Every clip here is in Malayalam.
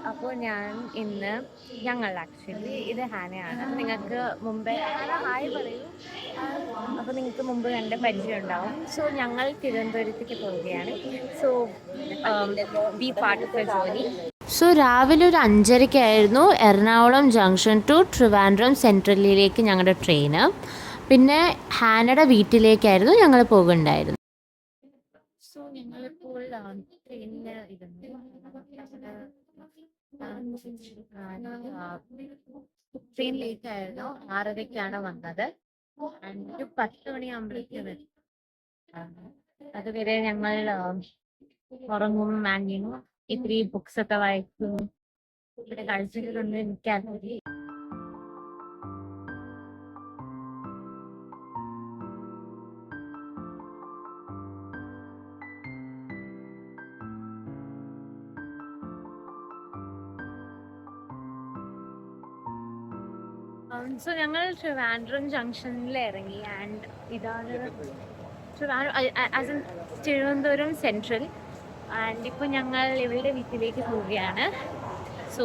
അപ്പോൾ ഞങ്ങൾ ആക്ച്വലി ഇത് ഹാനയാണ്. നിങ്ങൾക്ക് മുമ്പേ ഹാന ഹായ് പറയൂ. അപ്പോൾ നിങ്ങൾക്ക് മുമ്പ് കണ്ട പരിചയം ഉണ്ടാവും. സോ ഞങ്ങൾ തിരുവനന്തപുരത്തേക്ക് പോവുകയാണ്. So B part of the journey. So രാവിലെ ഒരു 5:30-ക്കായിരുന്നു എറണാകുളം ജംഗ്ഷൻ ടു ട്രിവാൻഡ്രം സെൻട്രലിലേക്ക് ഞങ്ങളുടെ ട്രെയിന്. പിന്നെ ഹാനയുടെ വീട്ടിലേക്കായിരുന്നു ഞങ്ങൾ പോകുന്നുണ്ടായിരുന്നു. സോ ഞങ്ങളിപ്പോൾ ട്രെയിനിൽ ഇരുന്നു. ട്രെയിൻ ലേറ്റ് ആയിരുന്നു. 6:30-ക്കാണ് വന്നത്. ഒരു 10 മണിയാകുമ്പോഴേക്കും വരും. അതുവരെ ഞങ്ങൾ ഉറങ്ങും, മാങ്ങിയും ഇത്തിരി ബുക്സ് ഒക്കെ വായിക്കും. ഇവിടെ കാഴ്ചകളൊന്നും എനിക്കറിയില്ല. സോ ഞങ്ങൾ ട്രിവാൻഡ്രം ജംഗ്ഷനിൽ ഇറങ്ങി. ആൻഡ് ഇതാണ് തിരുവനന്തപുരം സെൻട്രൽ. ആൻഡ് ഇപ്പോൾ ഞങ്ങൾ ഇവളുടെ വീട്ടിലേക്ക് പോവുകയാണ്. സോ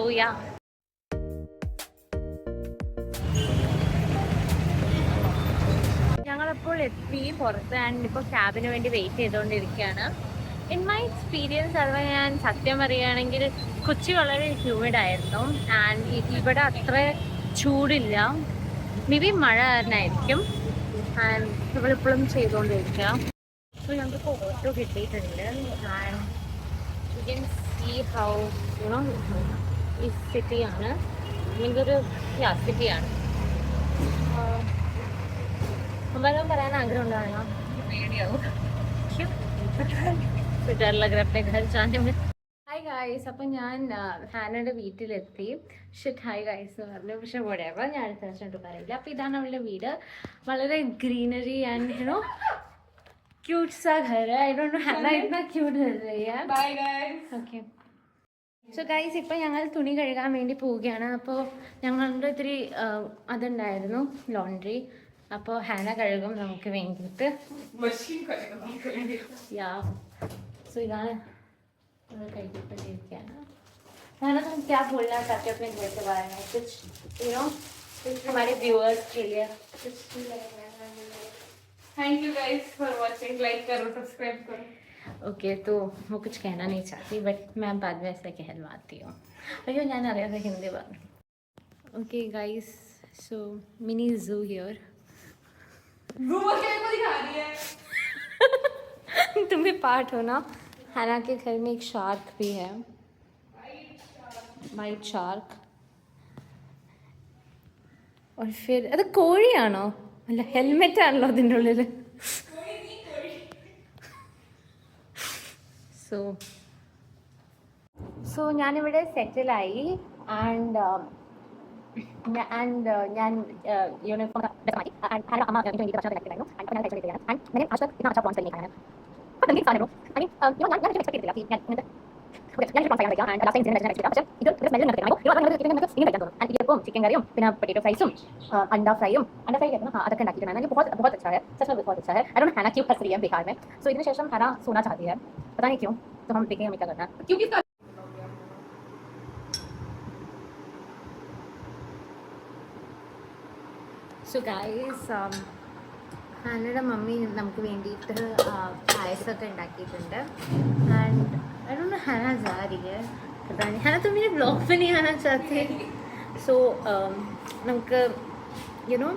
ഞങ്ങളപ്പോൾ എത്തി പുറത്ത്. ആൻഡ് ഇപ്പോൾ ക്യാബിന് വേണ്ടി വെയിറ്റ് ചെയ്തുകൊണ്ടിരിക്കുകയാണ്. ഇൻ മൈ എക്സ്പീരിയൻസ് അഥവാ ഞാൻ സത്യം പറയുകയാണെങ്കിൽ കൊച്ചി വളരെ ഹ്യൂമിഡ് ആയിരുന്നു. ആൻഡ് ഇവിടെ അത്ര ചൂടില്ല. മേ ബി മഴ കാരണമായിരിക്കും. ആൻഡ് ഇവളിപ്പോഴും ചെയ്തുകൊണ്ടിരിക്കുക. സോ ഞങ്ങൾക്ക് ഓട്ടോ കിട്ടിയിട്ടുണ്ട്. And you can see how ഈ സിറ്റിയാണ്. ഇതൊരു സിറ്റിയാണ്. ഒന്നും പറയാൻ ആഗ്രഹം ഉണ്ടാകണം. ഹായ് ഗായ്സ്, അപ്പം ഞാൻ ഹാനയുടെ വീട്ടിലെത്തി. ഹായ് ഗായ്സ് എന്ന് പറഞ്ഞു. പക്ഷെ whatever, ഞാൻ അടുത്ത ദിവസം പറയില്ല. അപ്പം ഇതാണ് അവളുടെ വീട്. വളരെ ഗ്രീനറി ആൻഡ് ക്യൂട്ട് സാ ഘർ. ഐ ഡോണ്ട് നോ ഹാന ഇतना ക്യൂട്ട് है यार. Bye guys. Okay. So guys, ഇപ്പം ഞങ്ങൾ തുണി കഴുകാൻ വേണ്ടി പോവുകയാണ്. അപ്പോൾ ഞങ്ങളുടെ ഇത്തിരി അതുണ്ടായിരുന്നു, ലോണ്ട്രി. അപ്പോൾ ഹാന കഴുകും നമുക്ക് വേണ്ടിയിട്ട്. സോ ഇതാണ് कहीं खाना. तुम क्या बोलना चाहते हो अपने घर के बारे में? कुछ हमारे व्यूअर्स के लिए. Thank you guys for watching. Like करो, सब्सक्राइब करो. ओके, तो वो कुछ कहना नहीं चाहती, बट मैं बाद में ऐसा कहलवाती हूँ. अयो ഞാൻ അറിയാതെ ഹിന്ദി പറഞ്ഞു. ओके गाइस, सो मिनी जू हियर. वो क्या को दिखा रही है? तुम भी पार्ट हो ना. हाना के घर में एक शार्क भी है, वाइट शार्क. और फिर അത് കോഴിയാണോ അല്ല ഹെൽമെറ്റ് ആണല്ലോ അതിൻ്റെ ഉള്ളിൽ. സോ ഞാനിവിടെ സെറ്റിലായി. ആൻഡ് ഞാൻ യൂണിഫോം ചിക്കൻ കറിയും പിന്നെ പൊട്ടേറ്റോ ഫ്രൈസും अंडा फ्राई അതൊക്കെ ഉണ്ടാക്കിയിട്ടുണ്ടായിരുന്നു. बहुत अच्छा है, सच में बहुत अच्छा है. आई डोंट नो हाना क्यों हंस रही है बिहार में. सो ഇതിന് ശേഷം हाना सोना चाहती है, पता नहीं क्यों. तो हम देखेंगे हमें क्या करना है. क्योंकि സോ ഗൈസ്, ഹാനയുടെ മമ്മി നമുക്ക് വേണ്ടിയിട്ട് പായസമൊക്കെ ഉണ്ടാക്കിയിട്ടുണ്ട്. एंड आई डोंट नो हाना जा रही है, पता नहीं. हाना तुम मेरे ब्लॉग पे नहीं आना चाहते. सो നമുക്ക് യുനോ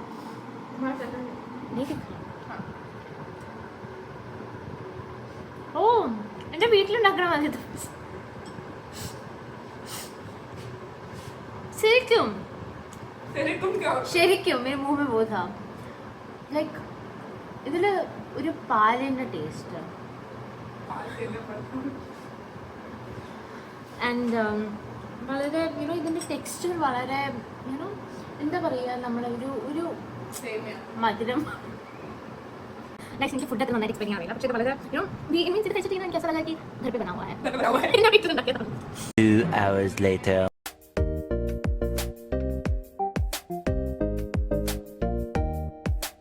ഓ എൻ്റെ വീട്ടിലുണ്ടാക്കണ മതി. ശരിക്കും ശരിക്കും मेरे मुंह में वो था लाइक ഇതിൽ ഒരു പാലിൻ്റെ ടേസ്റ്റ്. ആൻഡ് വളരെ ഇതിൻ്റെ ടെക്സ്ചർ വളരെ എന്താ പറയുക, നമ്മുടെ ഒരു മധുരം. नेक्स्ट इनकी फूड नॉन एक्सपीरियंस आएगा. പക്ഷേ വളരെ മീൻസ് ഇത് കഴിച്ചിട്ട് എനിക്ക് ऐसा लगा कि घर पे बना हुआ है. इतना भी तो ना कहता. 2 hours later.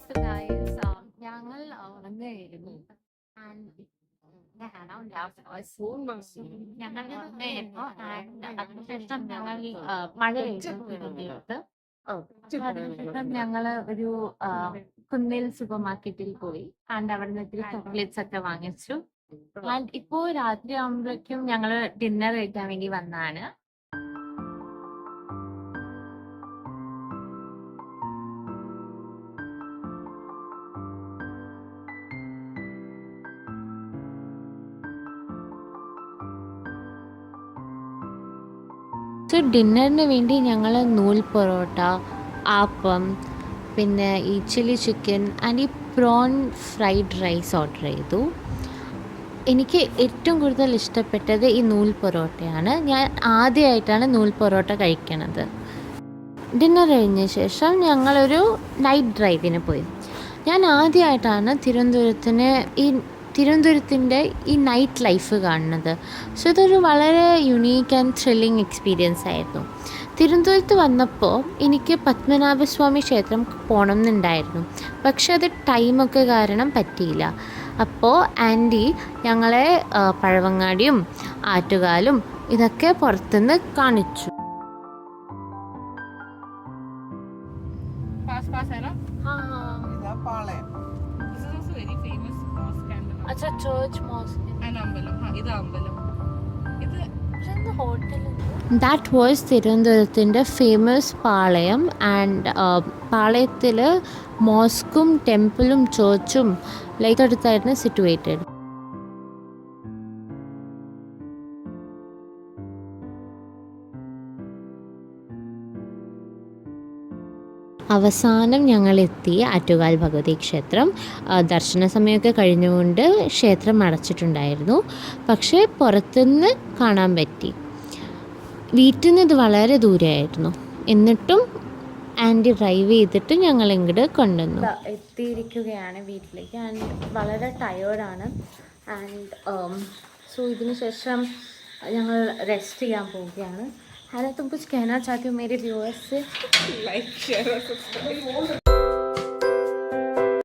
So guys, ഞങ്ങൾ ഉറങ്ങായിരുന്നു. ഞങ്ങൾ വന്നായിരുന്നു ആൻഡ് അതിനുശേഷം ഞങ്ങൾ മഴ പെയ്തു. അതിനുശേഷം ഞങ്ങള് ഒരു കുന്നിൽ സൂപ്പർ മാർക്കറ്റിൽ പോയി ആൻഡ് അവിടെ നിന്ന് ഇത്തിരി ചോക്ലേറ്റ്സ് ഒക്കെ വാങ്ങിച്ചു. ആൻഡ് ഇപ്പോ രാത്രി ആകുമ്പോഴേക്കും ഞങ്ങള് ഡിന്നർ കഴിക്കാൻ വേണ്ടി വന്നതാണ്. സോ ഡിന്നറിന് വേണ്ടി ഞങ്ങൾ നൂൽ പൊറോട്ട, ആപ്പം, പിന്നെ ഈ ചില്ലി ചിക്കൻ ആൻഡ് ഈ പ്രോൺ ഫ്രൈഡ് റൈസ് ഓർഡർ ചെയ്തു. എനിക്ക് ഏറ്റവും കൂടുതൽ ഇഷ്ടപ്പെട്ടത് ഈ നൂൽ പൊറോട്ടയാണ്. ഞാൻ ആദ്യമായിട്ടാണ് നൂൽ പൊറോട്ട കഴിക്കണത്. ഡിന്നർ കഴിഞ്ഞ ശേഷം ഞങ്ങളൊരു നൈറ്റ് ഡ്രൈവിന് പോയി. ഞാൻ ആദ്യമായിട്ടാണ് തിരുവനന്തപുരത്തിൻ്റെ ഈ നൈറ്റ് ലൈഫ് കാണുന്നത്. സോ ഇതൊരു വളരെ യുണീക്ക് ആൻഡ് ത്രില്ലിങ് എക്സ്പീരിയൻസ് ആയിരുന്നു. തിരുവനന്തപുരത്ത് വന്നപ്പോൾ എനിക്ക് പത്മനാഭസ്വാമി ക്ഷേത്രം പോകണം എന്നുണ്ടായിരുന്നു, പക്ഷെ അത് ടൈമൊക്കെ കാരണം പറ്റിയില്ല. അപ്പോൾ ആൻറ്റി ഞങ്ങളെ പഴവങ്ങാടിയും ആറ്റുകാലും ഇതൊക്കെ പുറത്തുനിന്ന് കാണിച്ചു. Pass है ना? This is also very famous mosque and अच्छा चर्च मॉस्क and അമ്പലം. ഇത് അമ്പലം. ഇത് ദാറ്റ് വാസ് തിരുവനന്തപുരത്തിൻ്റെ ഫേമസ് പാളയം. ആൻഡ് പാളയത്തിൽ മോസ്കും ടെമ്പിളും ചേർച്ചും ലൈക്ക് അടുത്തായിരുന്നു സിറ്റുവേറ്റഡ്. അവസാനം ഞങ്ങളെത്തി ആറ്റുകാൽ ഭഗവതി ക്ഷേത്രം. ദർശന സമയമൊക്കെ കഴിഞ്ഞുകൊണ്ട് ക്ഷേത്രം അടച്ചിട്ടുണ്ടായിരുന്നു, പക്ഷേ പുറത്തുനിന്ന് കാണാൻ പറ്റി. വീട്ടിൽ നിന്ന് ഇത് വളരെ ദൂരമായിരുന്നു, എന്നിട്ടും ആൻറ്റി ഡ്രൈവ് ചെയ്തിട്ട് ഞങ്ങൾ ഇങ്ങോട്ട് കൊണ്ടുവന്നു. എത്തിയിരിക്കുകയാണ് വീട്ടിലേക്ക് ആൻഡ് വളരെ ടയേർഡാണ്. ആൻഡ് സോ ഇതിന് ശേഷം ഞങ്ങൾ റെസ്റ്റ് ചെയ്യാൻ പോവുകയാണ്. हालांकि तुम कुछ कहना चाहती हो मेरे व्यूअर्स से? like share और subscribe